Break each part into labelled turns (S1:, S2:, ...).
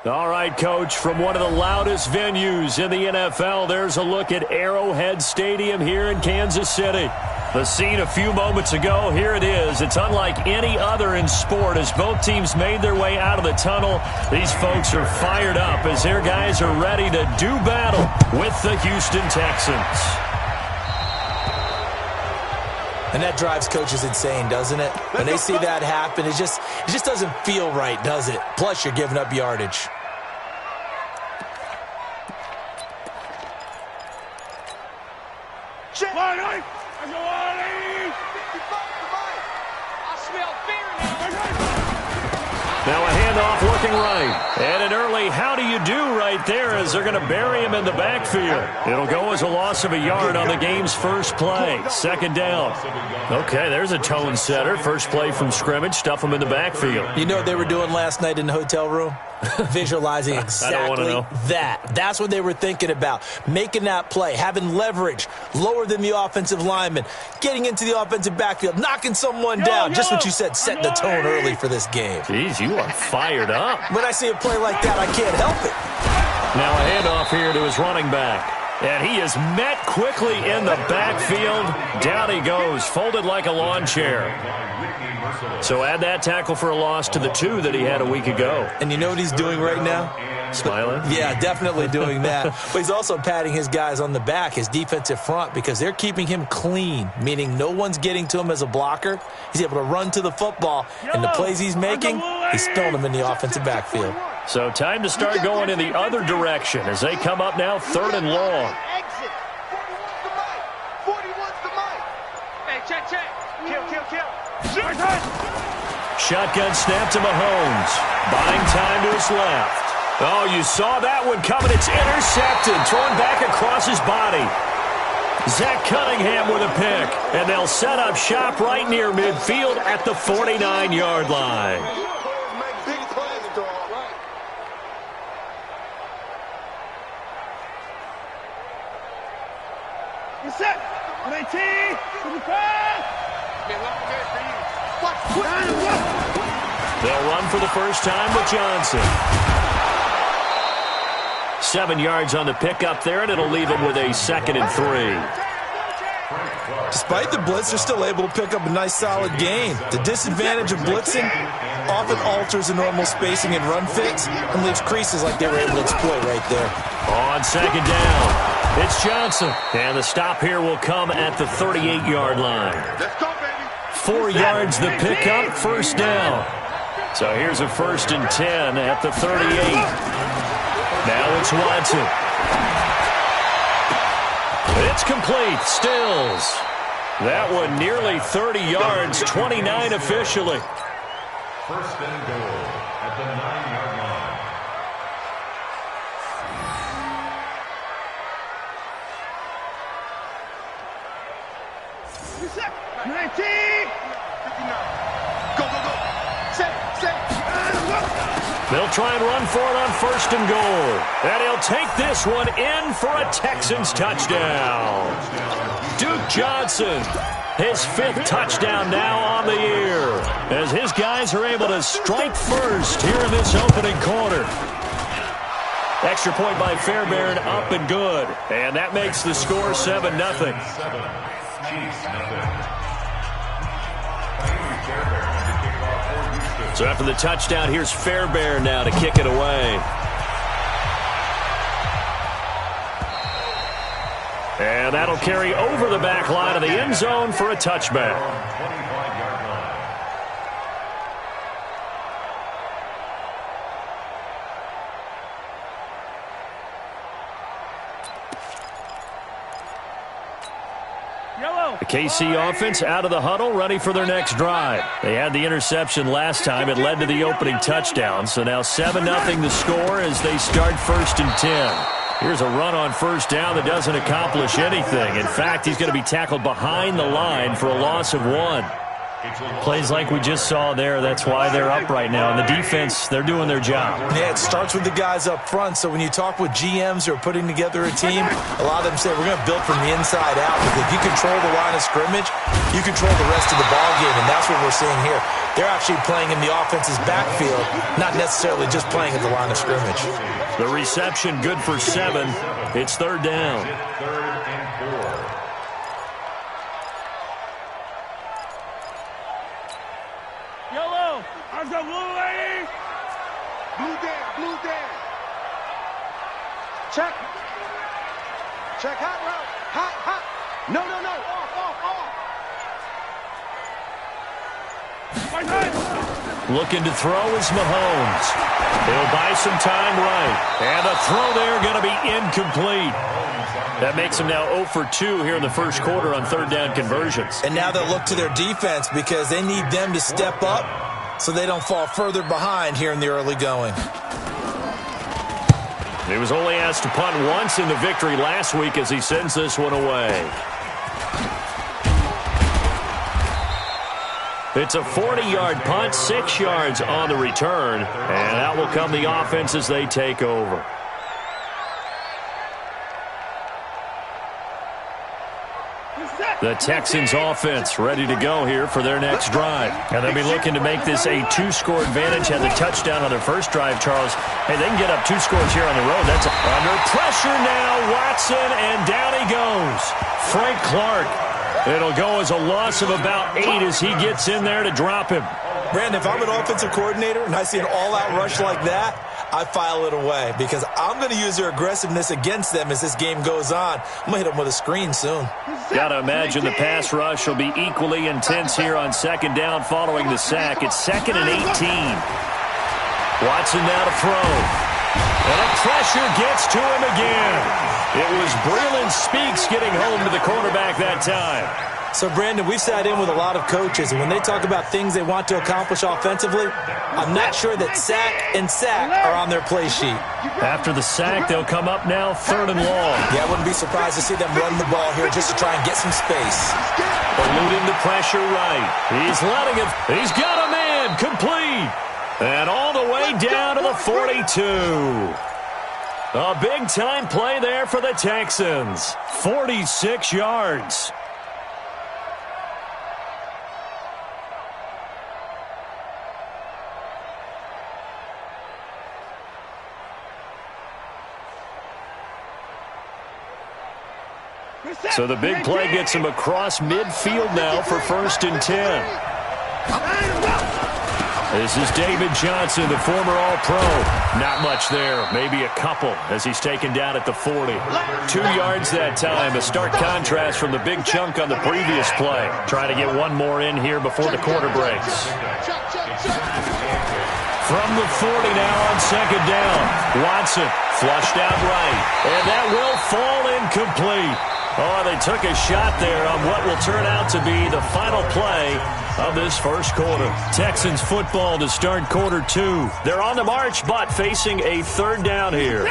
S1: All right, Coach, from one of the loudest venues in the NFL, there's a look at Arrowhead Stadium here in Kansas City. The scene a few moments ago, here it is. It's unlike any other in sport as both teams made their way out of the tunnel. These folks are fired up as their guys are ready to do battle with the Houston Texans.
S2: And that drives coaches insane, doesn't it? When they see that happen, it just doesn't feel right, does it? Plus, you're giving up yardage.
S1: Now a handoff looking right. And an early how do you do right there as they're going to bury him in the backfield. It'll go as a loss of a yard on the game's first play. Second down. Okay, there's a tone setter. First play from scrimmage. Stuff him in the backfield.
S2: You know what they were doing last night in the hotel room? Visualizing exactly that. That's what they were thinking about. Making that play, having leverage, lower than the offensive lineman, getting into the offensive backfield, knocking someone down. Just what you said, setting the tone early for this game.
S1: Jeez, you are fired up.
S2: When I see a play like that, I can't help it.
S1: Now a handoff here to his running back. And he is met quickly in the backfield. Down he goes, folded like a lawn chair. So add that tackle for a loss to the 2 that he had a week ago.
S2: And you know what he's doing right now?
S1: Smiling?
S2: Yeah, definitely doing that. But he's also patting his guys on the back, his defensive front, because they're keeping him clean, meaning no one's getting to him as a blocker. He's able to run to the football, and the plays he's making, he's spilling them in the offensive backfield.
S1: So time to start going in the other direction as they come up now 3rd and long.
S3: Exit. 41's the mic. Hey, check. Kill.
S1: Shotgun snap to Mahomes. Buying time to his left. Oh, you saw that one coming. It's intercepted. Thrown back across his body. Zach Cunningham with a pick. And they'll set up shop right near midfield at the 49-yard line.
S3: Set. 19. To the pass.
S1: They'll run for the first time with Johnson. 7 yards on the pickup there, and it'll leave him with a 2nd and 3.
S2: Despite the blitz, they're still able to pick up a nice, solid gain. The disadvantage of blitzing often alters the normal spacing and run fits and leaves creases like they were able to exploit right there.
S1: On 2nd down. It's Johnson, and the stop here will come at the 38-yard line.
S3: Let's go, baby.
S1: 4 yards the pickup, first down. So here's a 1st and 10 at the 38. Now it's Watson. It's complete, Stills. That one nearly 30 yards, 29 officially.
S4: 1st and goal at the 9-yard line.
S3: Set. 19. 59. Go. Set.
S1: They'll try and run for it on 1st and goal. And he'll take this one in for a Texans touchdown. Duke Johnson, his 5th touchdown now on the year, as his guys are able to strike first here in this opening quarter. Extra point by Fairbairn, up and good. And that makes the score 7-0. So after the touchdown, here's Fairbairn now to kick it away. And that'll carry over the back line of the end zone for a touchback. The KC offense out of the huddle, ready for their next drive. They had the interception last time. It led to the opening touchdown. So now 7-0 the score as they start 1st and 10. Here's a run on 1st down that doesn't accomplish anything. In fact, he's going to be tackled behind the line for a loss of 1. Plays like we just saw there, that's why they're up right now. And the defense, they're doing their job.
S2: Yeah, it starts with the guys up front. So when you talk with GMs who are putting together a team, a lot of them say we're going to build from the inside out. Because if you control the line of scrimmage, you control the rest of the ball game. And that's what we're seeing here. They're actually playing in the offense's backfield, not necessarily just playing at the line of scrimmage.
S1: The reception good for 7. It's third down.
S3: Yellow. Arms up, blue lady.
S5: Blue down, blue down. Check. Check hot route. Hot, hot. No, no, no. Off, off, off.
S3: Right side.
S1: Looking to throw is Mahomes. He'll buy some time right. And a throw there going to be incomplete. That makes him now 0 for 2 here in the first quarter on third down conversions.
S2: And now they'll look to their defense because they need them to step up so they don't fall further behind here in the early going.
S1: He was only asked to punt once in the victory last week as he sends this one away. It's a 40-yard punt, 6 yards on the return, and out will come the offense as they take over. The Texans offense ready to go here for their next drive. And they'll be looking to make this a 2-score advantage. Had the touchdown on their first drive, Charles. Hey, they can get up 2 scores here on the road. That's under pressure now. Watson, and down he goes. Frank Clark. It'll go as a loss of about 8 as he gets in there to drop him.
S2: Brandon, if I'm an offensive coordinator and I see an all-out rush like that, I file it away because I'm going to use their aggressiveness against them as this game goes on. I'm going to hit them with a screen soon.
S1: Got to imagine the pass rush will be equally intense here on second down following the sack. It's 2nd and 18. Watson now to throw. And a pressure gets to him again. It was Breland Speaks getting home to the quarterback that time.
S2: So, Brandon, we've sat in with a lot of coaches, and when they talk about things they want to accomplish offensively, I'm not sure that sack and sack are on their play sheet.
S1: After the sack, they'll come up now 3rd and long.
S2: Yeah, I wouldn't be surprised to see them run the ball here just to try and get some space.
S1: Eluding the pressure right. He's letting it. He's got a man complete. And all the way down to the 42. A big-time play there for the Texans. 46 yards. So the big play gets him across midfield now for 1st and 10. This is David Johnson, the former All-Pro. Not much there, maybe a couple as he's taken down at the 40. 2 yards that time, a stark contrast from the big chunk on the previous play. Trying to get one more in here before the quarter breaks. From the 40 now on 2nd down. Watson flushed out right, and that will fall incomplete. Oh, they took a shot there on what will turn out to be the final play of this first quarter. Texans football to start quarter 2. They're on the march, but facing a 3rd down here.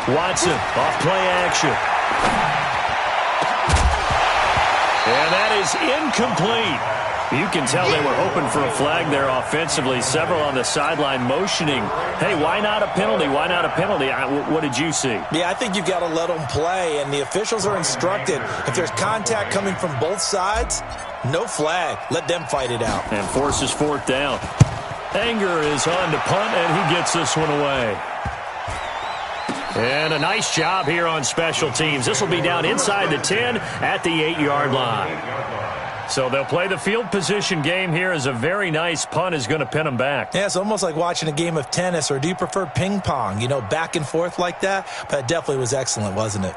S1: Watson off play action. And that is incomplete. You can tell they were hoping for a flag there offensively. Several on the sideline motioning, hey, why not a penalty? Why not a penalty? What did you see?
S2: Yeah, I think you've got to let them play, and the officials are instructed. If there's contact coming from both sides, no flag. Let them fight it out.
S1: And forces 4th down. Anger is on to punt, and he gets this one away. And a nice job here on special teams. This will be down inside the 10 at the 8-yard line. So they'll play the field position game here as a very nice punt is going to pin them back.
S2: Yeah, it's almost like watching a game of tennis, or do you prefer ping pong? You know, back and forth like that? But it definitely was excellent, wasn't it?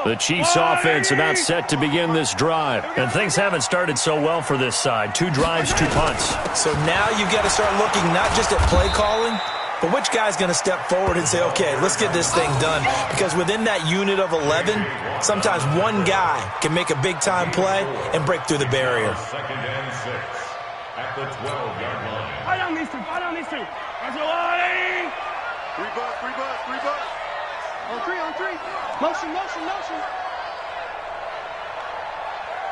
S1: The Chiefs offense about set to begin this drive. And things haven't started so well for this side. 2 drives, 2 punts.
S2: So now you've got to start looking not just at play calling, but which guy's going to step forward and say, okay, let's get this thing done? Because within that unit of 11, sometimes one guy can make a big-time play and break through the barrier.
S4: 2nd and 6 at the 12-yard line.
S3: Fight on these two. Fight on these two. That's a line.
S5: Three bucks. On three. Motion.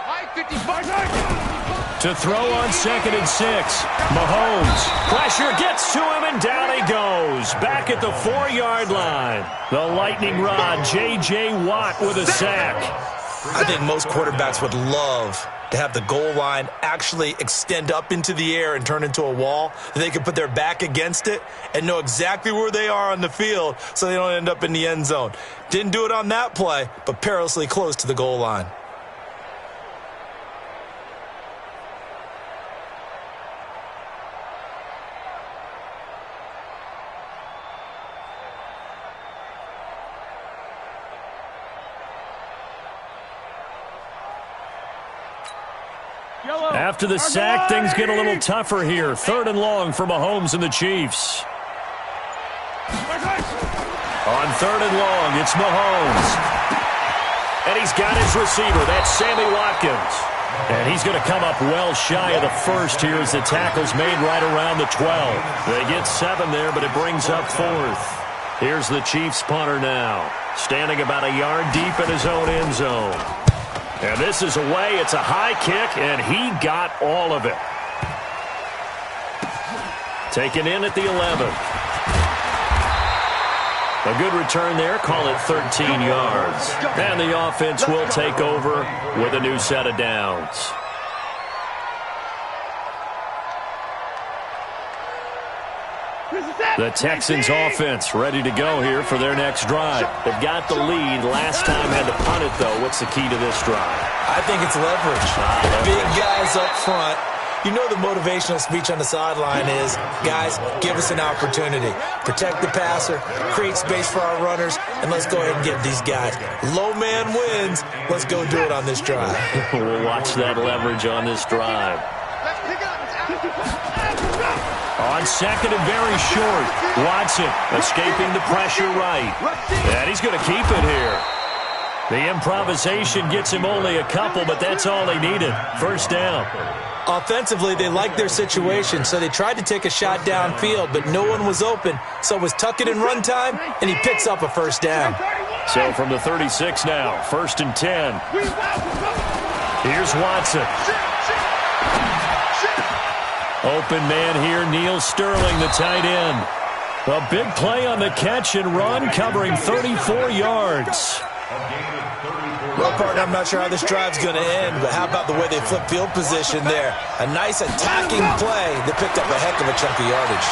S5: High 55.
S1: To throw on 2nd and 6. Mahomes. Pressure gets to him, and down he goes. Back at the 4-yard line. The lightning rod, J.J. Watt with a sack.
S2: I think most quarterbacks would love to have the goal line actually extend up into the air and turn into a wall. They can put their back against it and know exactly where they are on the field so they don't end up in the end zone. Didn't do it on that play, but perilously close to the goal line.
S1: After the sack, things get a little tougher here. 3rd and long for Mahomes and the Chiefs. On 3rd and long, it's Mahomes. And he's got his receiver. That's Sammy Watkins. And he's going to come up well shy of the first here as the tackle's made right around the 12. They get 7 there, but it brings up 4th. Here's the Chiefs punter now, standing about a yard deep in his own end zone. And this is away. It's a high kick, and he got all of it. Taken in at the 11. A good return there. Call it 13 yards. And the offense will take over with a new set of downs. The Texans offense ready to go here for their next drive. They've got the lead. Last time had to punt it, though. What's the key to this drive?
S2: I think it's leverage. Big guys up front. You know the motivational speech on the sideline is, guys, give us an opportunity. Protect the passer, create space for our runners, and let's go ahead and get these guys. Low man wins. Let's go do it on this drive.
S1: We'll watch that leverage on this drive. On 2nd and very short, Watson escaping the pressure right. And he's going to keep it here. The improvisation gets him only a couple, but that's all he needed. 1st down.
S2: Offensively, they liked their situation, so they tried to take a shot downfield, but no one was open. So it was tuck it in run time, and he picks up a 1st down.
S1: So from the 36 now, 1st and 10. Here's Watson. Open man here, Neil Sterling, the tight end. A big play on the catch and run, covering 34 yards.
S2: Well, partner, I'm not sure how this drive's going to end, but how about the way they flip field position there? A nice attacking play that picked up a heck of a chunk of yardage.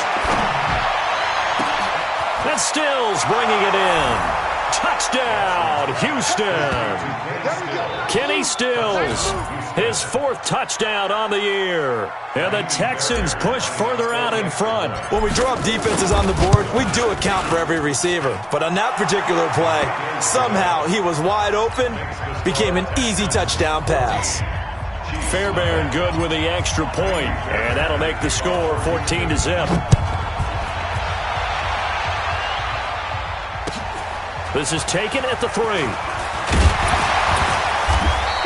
S1: And Stills bringing it in. Touchdown, Houston. Kenny Stills, his 4th touchdown on the year. And the Texans push further out in front.
S2: When we draw up defenses on the board, we do account for every receiver. But on that particular play, somehow he was wide open, became an easy touchdown pass.
S1: Fairbairn good with the extra point, and that'll make the score 14-0. This is taken at the 3.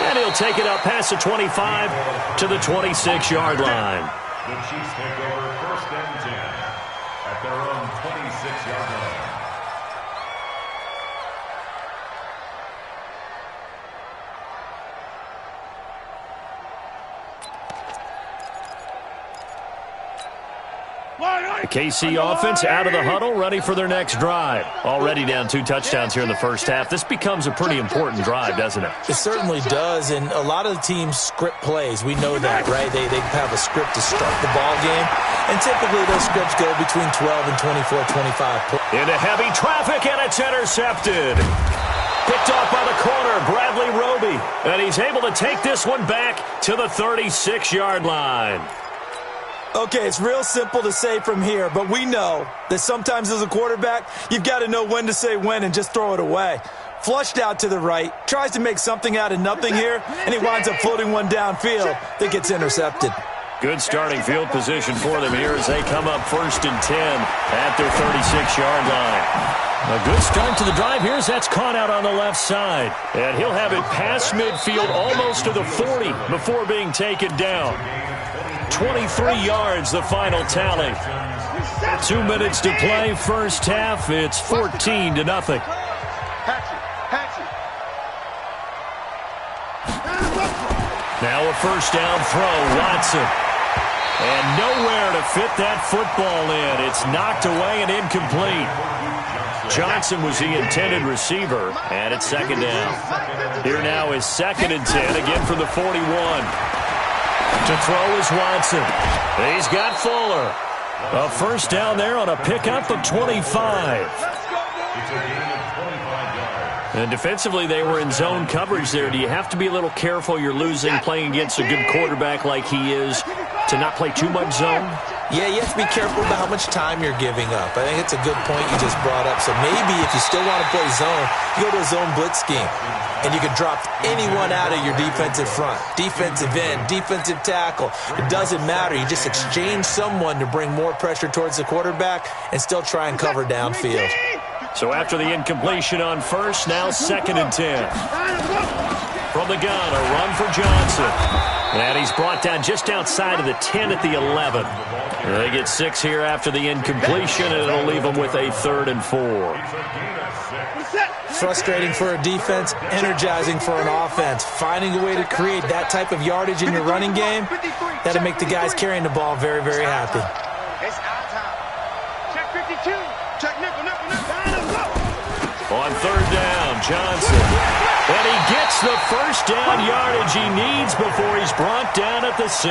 S1: And he'll take it up past the 25 to the 26-yard line.
S4: The Chiefs take over 1st and 10 at their own 26-yard line.
S1: The KC offense out of the huddle, ready for their next drive. Already down 2 touchdowns here in the first half. This becomes a pretty important drive, doesn't it?
S2: It certainly does, and a lot of the teams script plays. We know that, right? They have a script to start the ball game, and typically those scripts go between 12 and 24, 25.
S1: Into heavy traffic, and it's intercepted. Picked off by the corner, Bradley Roby, and he's able to take this one back to the 36-yard line.
S2: Okay, it's real simple to say from here, but we know that sometimes as a quarterback, you've got to know when to say when and just throw it away. Flushed out to the right, tries to make something out of nothing here, and he winds up floating one downfield that gets intercepted.
S1: Good starting field position for them here as they come up 1st and 10 at their 36-yard line. A good start to the drive here as that's caught out on the left side. And he'll have it past midfield almost to the 40 before being taken down. 23 yards, the final tally. 2 minutes to play first half. It's 14-0. Now a first down throw, Watson. And nowhere to fit that football in. It's knocked away and incomplete. Johnson was the intended receiver, and it's second down. Here now is 2nd and 10, again from the 41. To throw is Watson. He's got Fuller. A first down there on a pickup of 25. And defensively, they were in zone coverage there. Do you have to be a little careful you're losing playing against a good quarterback like he is to not play too much zone?
S2: Yeah, you have to be careful about how much time you're giving up. I think it's a good point you just brought up. So maybe if you still want to play zone, you go to a zone blitz scheme. And you can drop anyone out of your defensive front. Defensive end, defensive tackle. It doesn't matter. You just exchange someone to bring more pressure towards the quarterback and still try and cover downfield.
S1: So after the incompletion on first, now 2nd and 10. From the gun, a run for Johnson. And he's brought down just outside of the 10 at the 11. They get 6 here after the incompletion, and it'll leave them with a 3rd and 4.
S2: Frustrating for a defense, energizing for an offense. Finding a way to create that type of yardage in your running game, that'll make the guys carrying the ball very, very happy.
S5: It's our time. Check 52. Check nickel.
S1: On 3rd down, Johnson. And he gets the first down yardage he needs before he's brought down at the 6.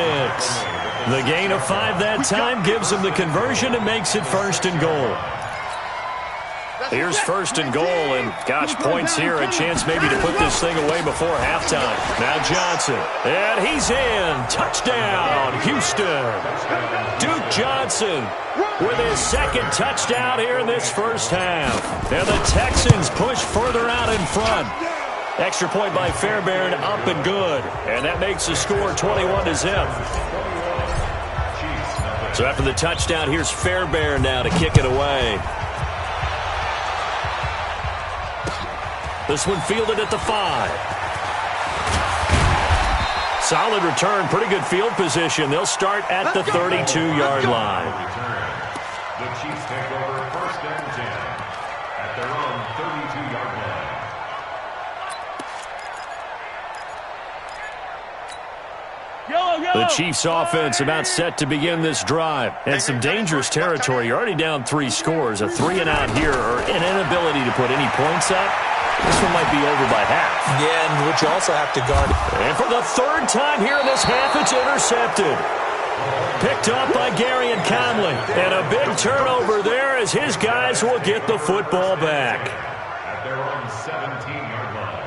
S1: The gain of 5 that time gives him the conversion and makes it 1st and goal. Here's 1st and goal, and gosh, points here, a chance maybe to put this thing away before halftime. Now Johnson, and he's in. Touchdown, Houston. Duke Johnson with his 2nd touchdown here in this first half. And the Texans push further out in front. Extra point by Fairbairn, up and good. And that makes the score 21-0. So after the touchdown, here's Fairbairn now to kick it away. This one fielded at the 5. Solid return, pretty good field position. They'll start at the 32-yard line.
S4: The Chiefs take over 1st and 10 at their own 32-yard line.
S1: The Chiefs offense about set to begin this drive. And some dangerous territory. You're already down 3 scores. A 3-and-out here or an inability to put any points up. This one might be over by half.
S2: Yeah, and which you also have to guard.
S1: And for the 3rd time here in this half, it's intercepted. Picked up by Gary and Conley. And a big turnover there as his guys will get the football back.
S4: At their own 17-yard line.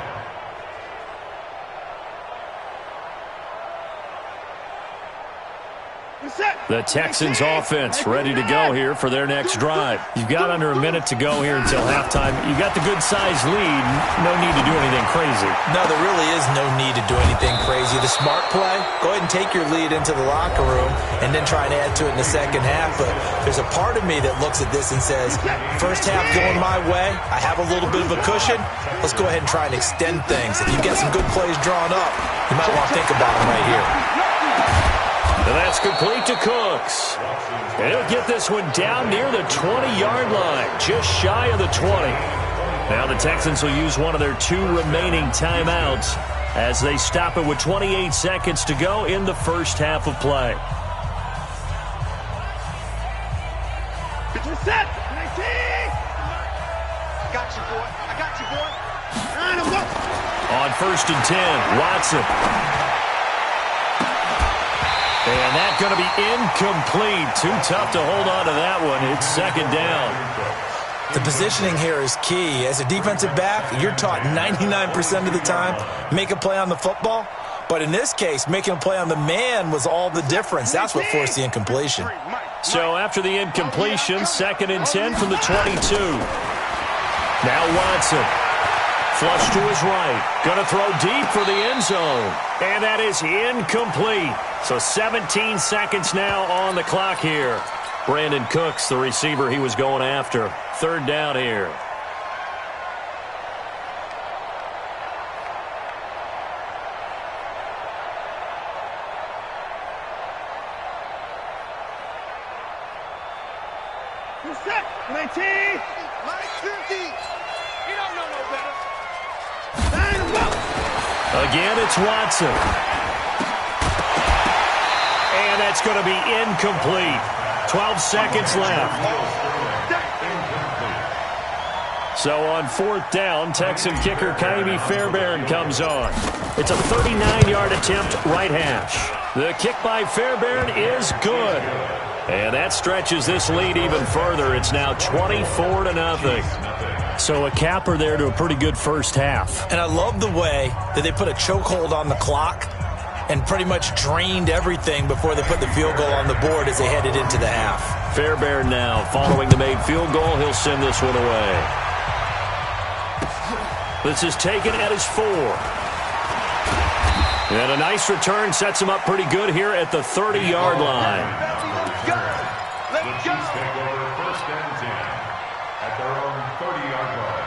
S1: The Texans offense ready to go here for their next drive. You've got under a minute to go here until halftime. You've got the good-sized lead. No need to do anything crazy.
S2: No, there really is no need to do anything crazy. The smart play, go ahead and take your lead into the locker room and then try and add to it in the second half. But there's a part of me that looks at this and says, first half going my way, I have a little bit of a cushion. Let's go ahead and try and extend things. If you get some good plays drawn up, you might want to think about them right here.
S1: And that's complete to Cooks. And he'll get this one down near the 20-yard line, just shy of the 20. Now the Texans will use one of their 2 remaining timeouts as they stop it with 28 seconds to go in the first half of play.
S3: Set.
S5: I got you, boy.
S1: On 1st and 10, Watson. And that's going to be incomplete. Too tough to hold on to that one. It's 2nd down.
S2: The positioning here is key. As a defensive back, you're taught 99% of the time, make a play on the football. But in this case, making a play on the man was all the difference. That's what forced the incompletion.
S1: So after the incompletion, 2nd and 10 from the 22. Now Watson. Flush to his right. Going to throw deep for the end zone. And that is incomplete. So 17 seconds now on the clock here. Brandon Cooks, the receiver he was going after. 3rd down here.
S3: Set. 19.
S5: Mike 50. You don't know no better.
S1: Again, it's Watson. And that's going to be incomplete. 12 seconds left. So on 4th down, Texan kicker Kaimi Fairbairn comes on. It's a 39-yard attempt, right hash. The kick by Fairbairn is good. And that stretches this lead even further. It's now 24-0. So a capper there to a pretty good first half.
S2: And I love the way that they put a chokehold on the clock and pretty much drained everything before they put the field goal on the board as they headed into the half.
S1: Fairbairn now, following the made field goal, he'll send this one away. This is taken at his 4. And a nice return sets him up pretty good here at the 30-yard line.
S4: The Chiefs take over 1st and 10 at their own 30-yard line.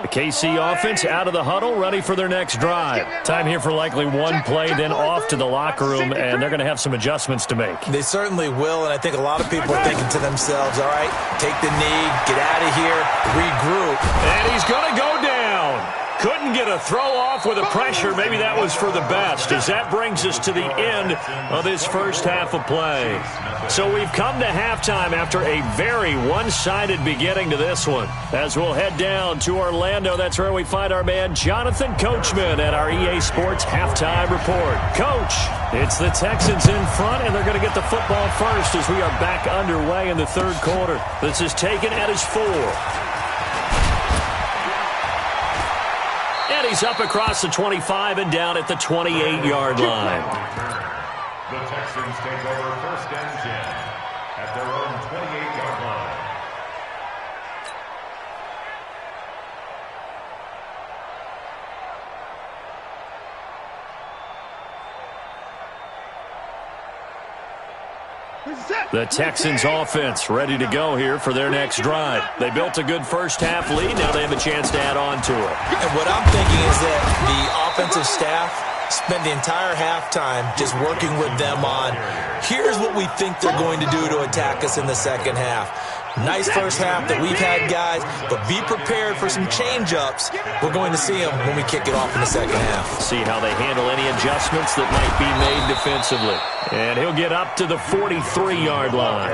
S1: The KC offense out of the huddle, ready for their next drive. Time here for likely one play, then off to the locker room, and they're going to have some adjustments to make.
S2: They certainly will, and I think a lot of people are thinking to themselves, all right, take the knee, get out of here, regroup.
S1: And he's going to go down. Couldn't get a throw off with the pressure. Maybe that was for the best, as that brings us to the end of this first half of play. So we've come to halftime after a very one-sided beginning to this one. As we'll head down to Orlando, that's where we find our man Jonathan Coachman at our EA Sports Halftime Report. Coach, it's the Texans in front, and they're going to get the football first as we are back underway in the 3rd quarter. This is taken at his 4. And he's up across the 25 and down at the 28-yard line.
S4: The Texans take over 1st and 10 at their own 28-yard line.
S1: The Texans offense ready to go here for their next drive. They built a good first half lead. Now they have a chance to add on to it.
S2: And what I'm thinking is that the offensive staff spent the entire halftime just working with them on, here's what we think they're going to do to attack us in the second half. Nice first half that we've had, guys, but be prepared for some change-ups. We're going to see them when we kick it off in the second half.
S1: See how they handle any adjustments that might be made defensively. And he'll get up to the 43-yard line.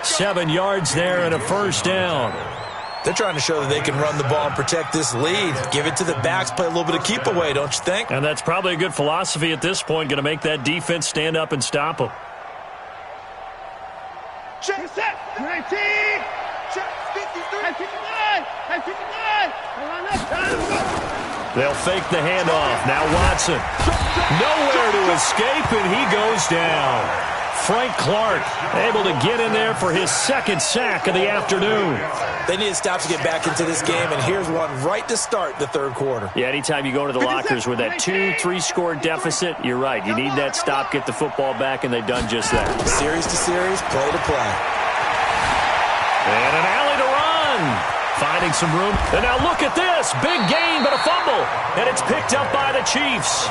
S1: 7 yards there and a first down.
S2: They're trying to show that they can run the ball and protect this lead. Give it to the backs, play a little bit of keep away, don't you think?
S1: And that's probably a good philosophy at this point, going to make that defense stand up and stop them.
S3: Check. Set. 19. Check. 53. 59. 59.
S1: They'll fake the handoff. Now Watson. Nowhere to escape, and he goes down. Frank Clark able to get in there for his 2nd sack of the afternoon.
S2: They need to stop to get back into this game, and here's one right to start the 3rd quarter.
S1: Yeah, anytime you go to the lockers with that 2-3-score deficit, you're right. You need that stop, get the football back, and they've done just that.
S2: Series to series, play to play.
S1: And an alley to run. Finding some room. And now look at this. Big gain, but a fumble. And it's picked up by the Chiefs.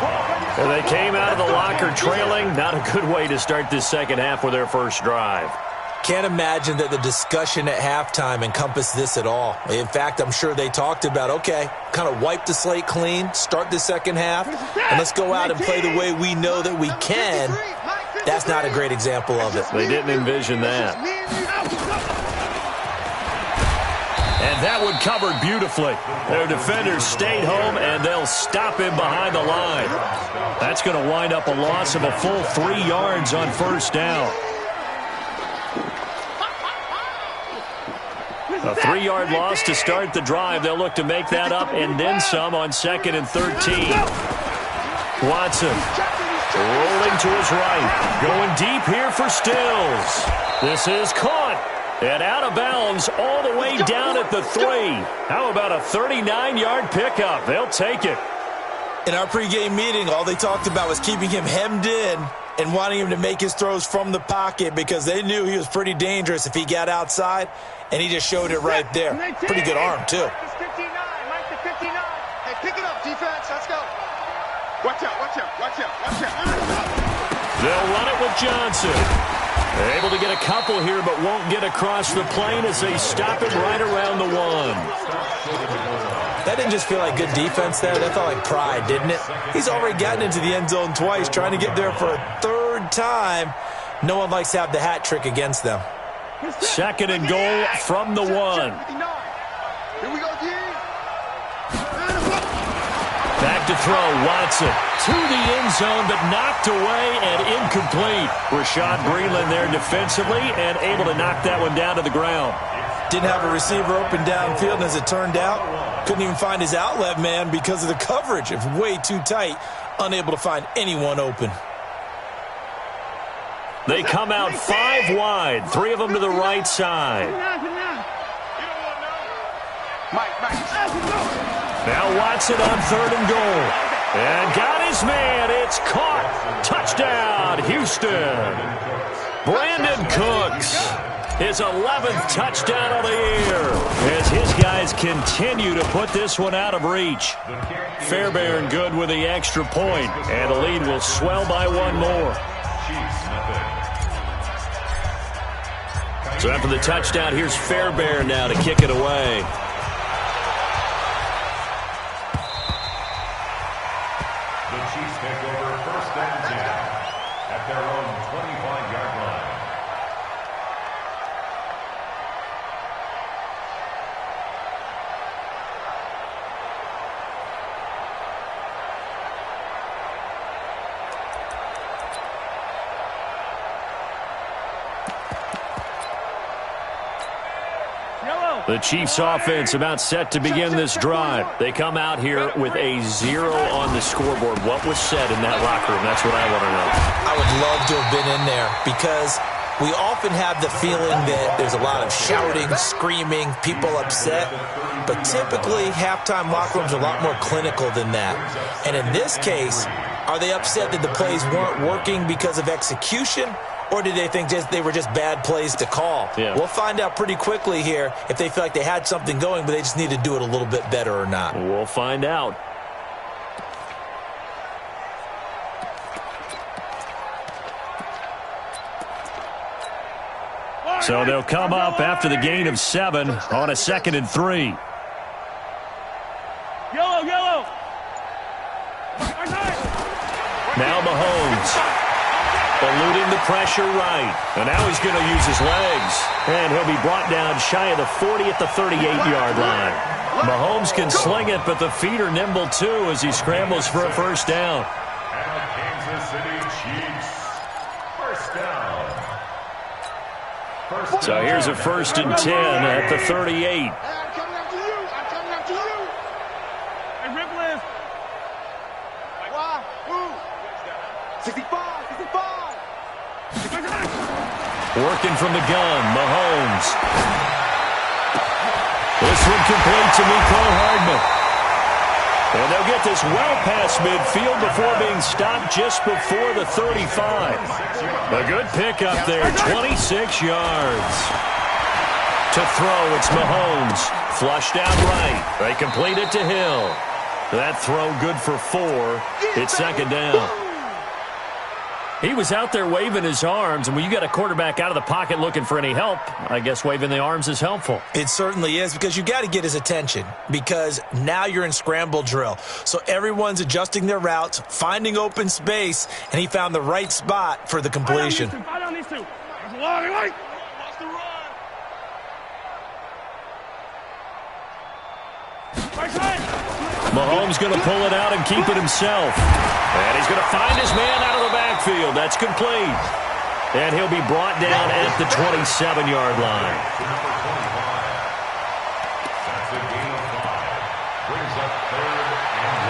S1: And they came out of the locker trailing. Not a good way to start this second half with their first drive.
S2: Can't imagine that the discussion at halftime encompassed this at all. In fact, I'm sure they talked about, okay, kind of wipe the slate clean, start the second half, and let's go out and play the way we know that we can. That's not a great example of it.
S1: They didn't envision that. And that one covered beautifully. Their defenders stayed home, and they'll stop him behind the line. That's going to wind up a loss of a full 3 yards on first down. A 3-yard loss to start the drive. They'll look to make that up and then some on 2nd and 13. Watson rolling to his right. Going deep here for Stills. This is caught. And out of bounds all the way down at the 3. How about a 39-yard pickup? They'll take it.
S2: In our pregame meeting, all they talked about was keeping him hemmed in and wanting him to make his throws from the pocket because they knew he was pretty dangerous if he got outside, and he just showed it right there. Pretty good arm, too.
S5: 59, Mike to 59. Hey, Pick it up, defense. Let's go. Watch out, watch out, watch out, watch out.
S1: They'll run it with Johnson. They're able to get a couple here, but won't get across the plane as they stop it right around the 1.
S2: That didn't just feel like good defense there. That felt like pride, didn't it? He's already gotten into the end zone twice, trying to get there for a third time. No one likes to have the hat trick against them.
S1: 2nd and goal from the 1.
S5: Here we go, D.
S1: Back to throw, Watson to the end zone, but knocked away and incomplete. Rashad Breeland there defensively and able to knock that one down to the ground.
S2: Didn't have a receiver open downfield, and as it turned out, couldn't even find his outlet man because of the coverage. It was way too tight, unable to find anyone open.
S1: They come out 5 wide, 3 of them to the right side. Now Watson on 3rd and goal. And got his man. It's caught. Touchdown, Houston. Brandon Cooks, his 11th touchdown of the year, as his guys continue to put this one out of reach. Fairbairn good with the extra point, and the lead will swell by 1 more. So after the touchdown, here's Fairbairn now to kick it away.
S4: The Chiefs take over 1st and 10 at their own 25-yard line.
S1: The Chiefs offense about set to begin this drive. They come out here with a 0 on the scoreboard. What was said in that locker room? That's what I want to know.
S2: I would love to have been in there because we often have the feeling that there's a lot of shouting, screaming, people upset. But typically, halftime locker rooms are a lot more clinical than that. And in this case, are they upset that the plays weren't working because of execution? Or did they think they were just bad plays to call?
S1: Yeah.
S2: We'll find out pretty quickly here if they feel like they had something going, but they just need to do it a little bit better or not.
S1: We'll find out. So they'll come up after the gain of 7 on a 2nd and 3.
S3: Yellow.
S1: Now Mahomes. Eluding the pressure right. And now he's going to use his legs. And he'll be brought down shy of the 40 at the 38-yard line. Mahomes can sling it, but the feet are nimble too as he scrambles for a 1st down.
S4: And the Kansas City Chiefs, 1st down.
S1: So here's a 1st and 10 at the 38.
S5: I'm coming after you. I'm coming after you.
S3: Hey, Ripple is.
S5: Why? Who? 65.
S1: Working from the gun, Mahomes. This one complete to Mecole Hardman. And they'll get this well past midfield before being stopped just before the 35. A good pickup there, 26 yards. To throw, it's Mahomes. Flushed out right. They complete it to Hill. That throw good for 4. It's 2nd down. He was out there waving his arms, and when you got a quarterback out of the pocket looking for any help, I guess waving the arms is helpful.
S2: It certainly is, because you got to get his attention, because now you're in scramble drill. So everyone's adjusting their routes, finding open space, and he found the right spot for the completion.
S3: Fight on these two. There's a lot of light. Watch the run. Right side.
S1: Mahomes going to pull it out and keep it himself. And he's going to find his man out of the backfield. That's complete. And he'll be brought down at the 27-yard line.
S4: That's a gain of 5. Brings up 3rd and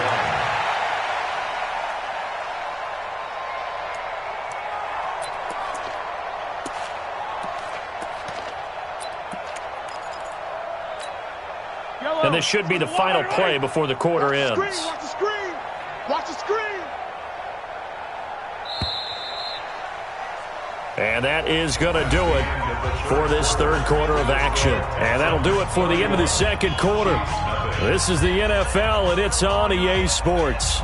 S3: 1.
S1: And this should be the final play before the quarter ends.
S5: Watch the screen. Watch the screen.
S1: And that is going to do it for this third quarter of action. And that'll do it for the end of the second quarter. This is the NFL, and it's on EA Sports.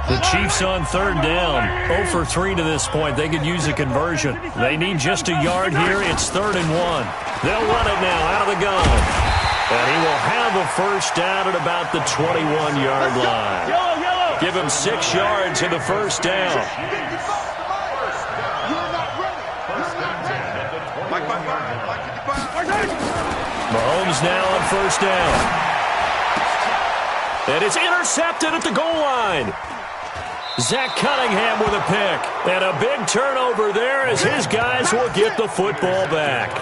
S1: The Chiefs on third down, 0 for 3 to this point. They could use a conversion. They need just a yard here. It's 3rd and 1. They'll run it now out of the gun. And he will have a first down at about the 21-yard line. Give him 6 yards in the first down. Mahomes now on first down. And it's intercepted at the goal line. Zach Cunningham with a pick. And a big turnover there as his guys will get the football back.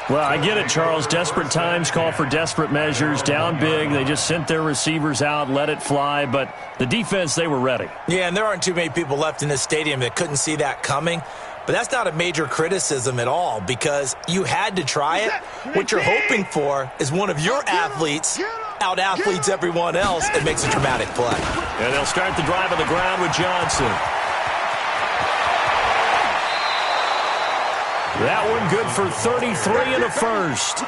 S1: Well, I get it, Charles. Desperate times call for desperate measures. Down big. They just sent their receivers out, let it fly. But the defense, they were ready. Yeah, and there aren't too many people left in this stadium that couldn't see that coming. But that's not a major criticism at all because you had to try it. What you're hoping for is one of your athletes out-athletes everyone else and makes a dramatic play. And they'll start the drive on the ground with Johnson. That one good for 33 and a first.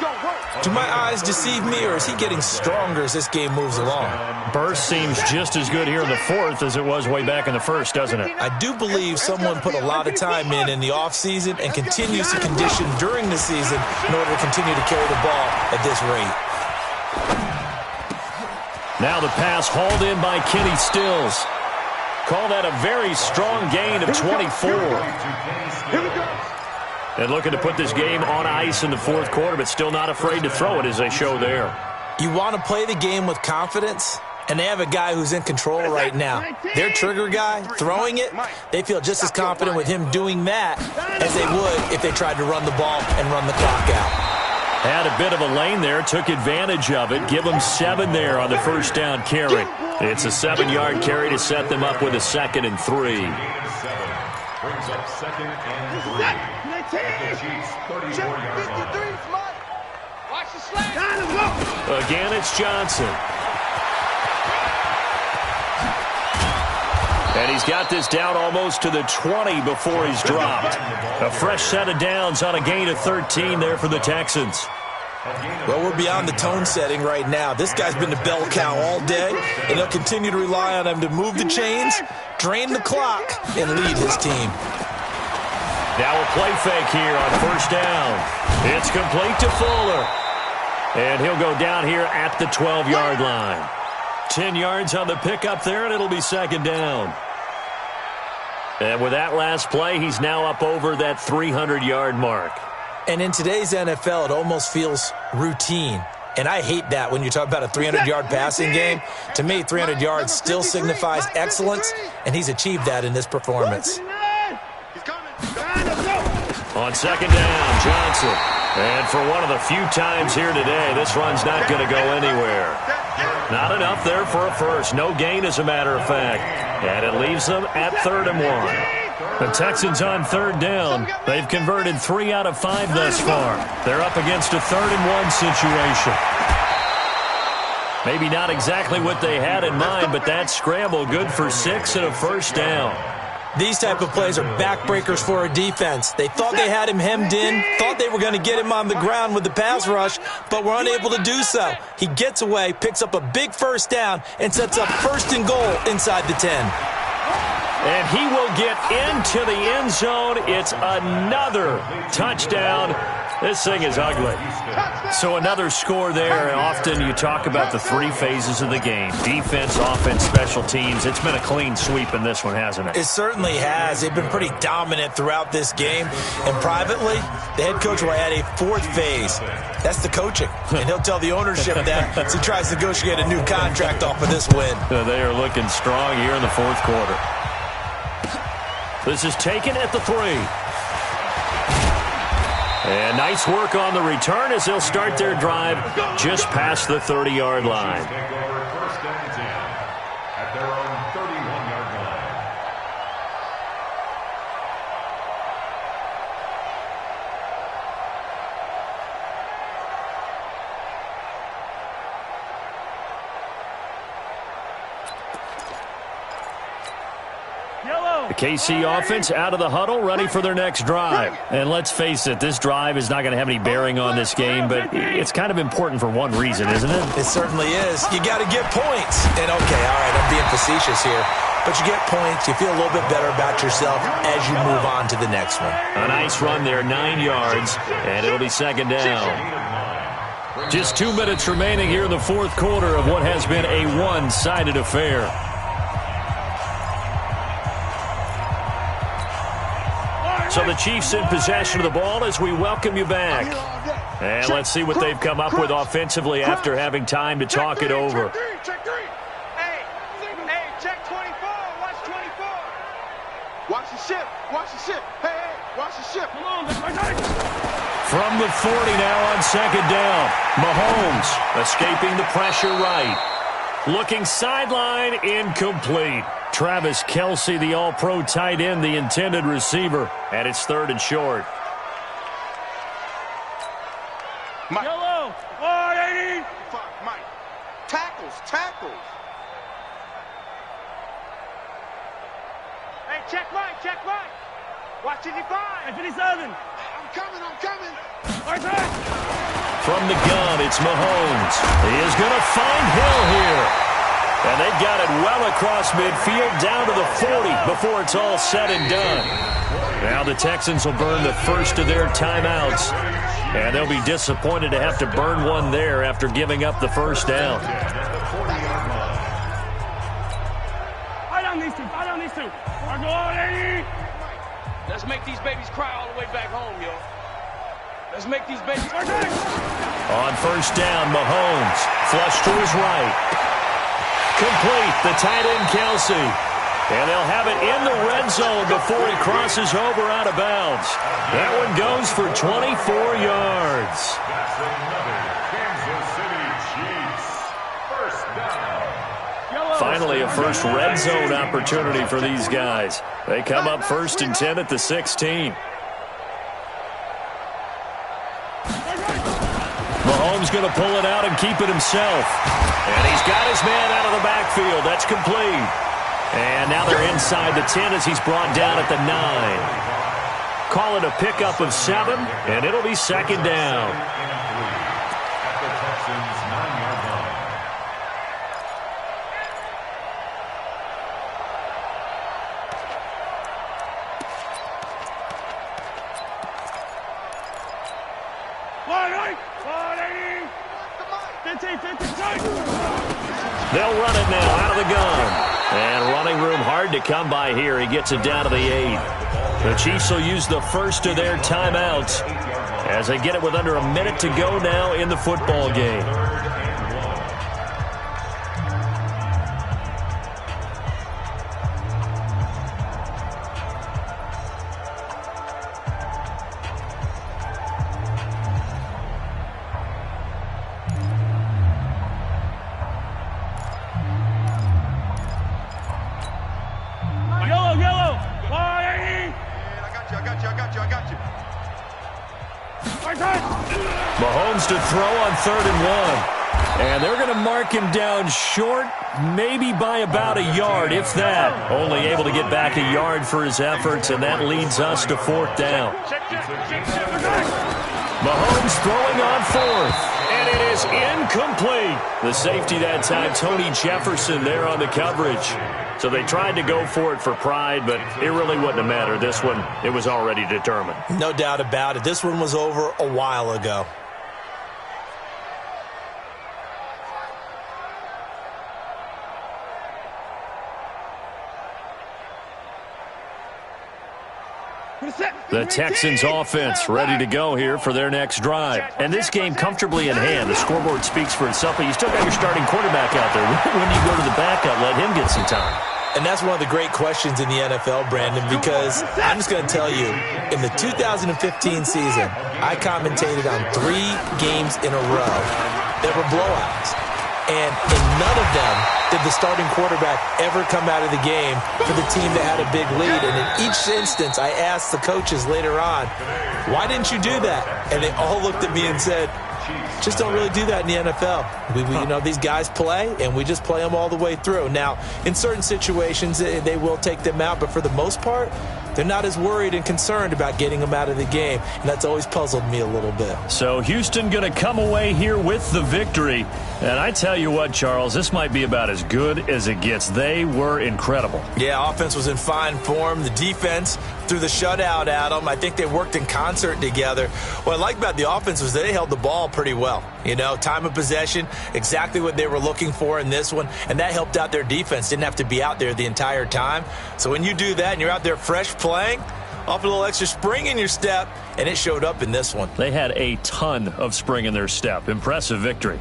S1: Do my eyes deceive me, or is he getting stronger as this game moves along? Burst seems just as good here in the fourth as it was way back in the first, doesn't it? I do believe someone put a lot of time in the offseason and continues to condition during the season in order to continue to carry the ball at this rate. Now the pass hauled in by Kenny Stills. Call that a very strong gain of 24. And looking to put this game on ice in the fourth quarter, but still not afraid to throw it as they show there. You want to play the game with confidence, and they have a guy who's in control right now. Their trigger guy, throwing it, they feel just as confident with him doing that as they would if they tried to run the ball and run the clock out. Had a bit of a lane there, took advantage of it. Give them 7 there on the first down carry. It's a 7-yard carry to set them up with a 2nd and 3.
S4: Brings up 2nd and 3. The Chiefs 34-yard line.
S1: Again, it's Johnson. And he's got this down almost to the 20 before he's dropped. A fresh set of downs on a gain of 13 there for the Texans. Well, we're beyond the tone setting right now. This guy's been the bell cow all day, and they'll continue to rely on him to move the chains, drain the clock, and lead his team. Now a play fake here on first down. It's complete to Fuller. And he'll go down here at the 12-yard line. 10 yards on the pickup there, and it'll be 2nd down. And with that last play, he's now up over that 300-yard mark. And in today's NFL, it almost feels routine. And I hate that when you talk about a 300-yard passing game. To me, 300 yards still signifies excellence, and he's achieved that in this performance. On 2nd down, Johnson. And for one of the few times here today, this run's not going to go anywhere. Not enough there for a first. No gain, as a matter of fact. And it leaves them at 3rd and 1. The Texans on 3rd down. They've converted 3 out of 5 thus far. They're up against a 3rd and 1 situation. Maybe not exactly what they had in mind, but that scramble good for 6 and a first down. These type of plays are backbreakers for a defense. They thought they had him hemmed in, thought they were going to get him on the ground with the pass rush, but were unable to do so. He gets away, picks up a big first down, and sets up 1st and goal inside the 10. And he will get into the end zone. It's another touchdown. This thing is ugly. So another score there. Often you talk about the 3 phases of the game. Defense, offense, special teams. It's been a clean sweep in this one, hasn't it? It certainly has. They've been pretty dominant throughout this game. And privately, the head coach will add a 4th phase. That's the coaching. And he'll tell the ownership that as he tries to negotiate a new contract off of this win. They are looking strong here in the 4th quarter. This is taken at the 3. And nice work on the return as they'll start their drive just past the 30-yard line.
S4: Take over 1st and 10 at their own 31-yard line.
S1: The KC offense out of the huddle, ready for their next drive. And let's face it, this drive is not going to have any bearing on this game, but it's kind of important for one reason, isn't it?
S2: It certainly is. You got to get points. And, okay, all right, I'm being facetious here. But you get points, you feel a little bit better about yourself as you move on to the next one.
S1: A nice run there, 9 yards, and it'll be second down. Just 2 minutes remaining here in the fourth quarter of what has been a one-sided affair. So the Chiefs in possession of the ball as we welcome you back. And let's see what they've come up with offensively after having time to talk it over.
S5: Check 3. Hey, check 24. Watch 24. Watch the ship. Watch the ship. Hey, watch the ship. Come on,
S1: From the 40 now on second down. Mahomes escaping the pressure right. Looking sideline, incomplete. Travis Kelce, the all-pro tight end, the intended receiver. And it's third and short.
S5: Mike.
S3: Yellow. 180.
S5: Fuck, Mike. Tackles.
S3: Hey, check right. Watch 55. Hey, 57.
S5: I'm coming.
S3: Right there.
S1: From the gun, it's Mahomes. He is going to find Hill here. And they've got it well across midfield, down to the 40 before it's all said and done. Now the Texans will burn the first of their timeouts. And they'll be disappointed to have to burn one there after giving up the first down.
S3: Fight on these two. Marco 180.
S6: Let's make these babies cry all the way back home, yo. Let's make these babies cry.
S1: On first down, Mahomes. Flush to his right. Complete, the tight end Kelce. And they'll have it in the red zone before he crosses over out of bounds. That one goes for 24 yards.
S4: That's another Kansas City Chiefs first down.
S1: Finally, a first red zone opportunity for these guys. They come up first and 10 at the 16. Mahomes going to pull it out and keep it himself. And he's got his man out of the backfield. That's complete. And now they're inside the 10 as he's brought down at the 9. Call it a pickup of 7, and it'll be second down.
S4: At the Texans' 9-yard line.
S1: They'll run it now out of the gun. And running room hard to come by here. He gets it down to the 8. The Chiefs will use the first of their timeouts as they get it with under a minute to go now in the football game. Mahomes to throw on 3rd and 1. And they're going to mark him down short, maybe by about a yard, if that. Only able to get back a yard for his efforts, and that leads us to 4th down. Mahomes throwing on 4th. And it is incomplete. The safety that time, Tony Jefferson, there on the coverage. So they tried to go for it for pride, but it really wouldn't have mattered. This one, it was already determined.
S2: No doubt about it. This one was over a while ago.
S1: The Texans offense ready to go here for their next drive. And this game comfortably in hand. The scoreboard speaks for itself, but you still got your starting quarterback out there. When you go to the backup, let him get some time.
S2: And that's one of the great questions in the NFL, Brandon, because I'm just going to tell you, in the 2015 season, I commentated on 3 games in a row that were blowouts. And in none of them did the starting quarterback ever come out of the game for the team that had a big lead. And in each instance, I asked the coaches later on, why didn't you do that? And they all looked at me and said, Just don't really do that in the NFL. These guys play, and we just play them all the way through. Now, in certain situations, they will take them out, but for the most part, they're not as worried and concerned about getting them out of the game, and that's always puzzled me a little bit.
S1: So Houston going to come away here with the victory. And I tell you what, Charles, this might be about as good as it gets. They were incredible.
S2: Yeah, offense was in fine form. The defense threw the shutout at them. I think they worked in concert together. What I like about the offense was they held the ball pretty well. Time of possession, exactly what they were looking for in this one, and that helped out their defense. Didn't have to be out there the entire time. So when you do that and you're out there fresh playing, off a little extra spring in your step, and it showed up in this one.
S1: They had a ton of spring in their step. Impressive victory.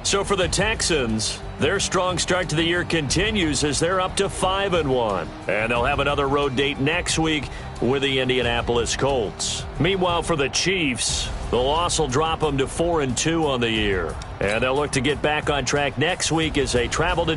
S1: So for the Texans, their strong start to the year continues as they're up to 5-1. And they'll have another road date next week with the Indianapolis Colts. Meanwhile, for the Chiefs, the loss will drop them to 4-2 on the year. And they'll look to get back on track next week as they travel to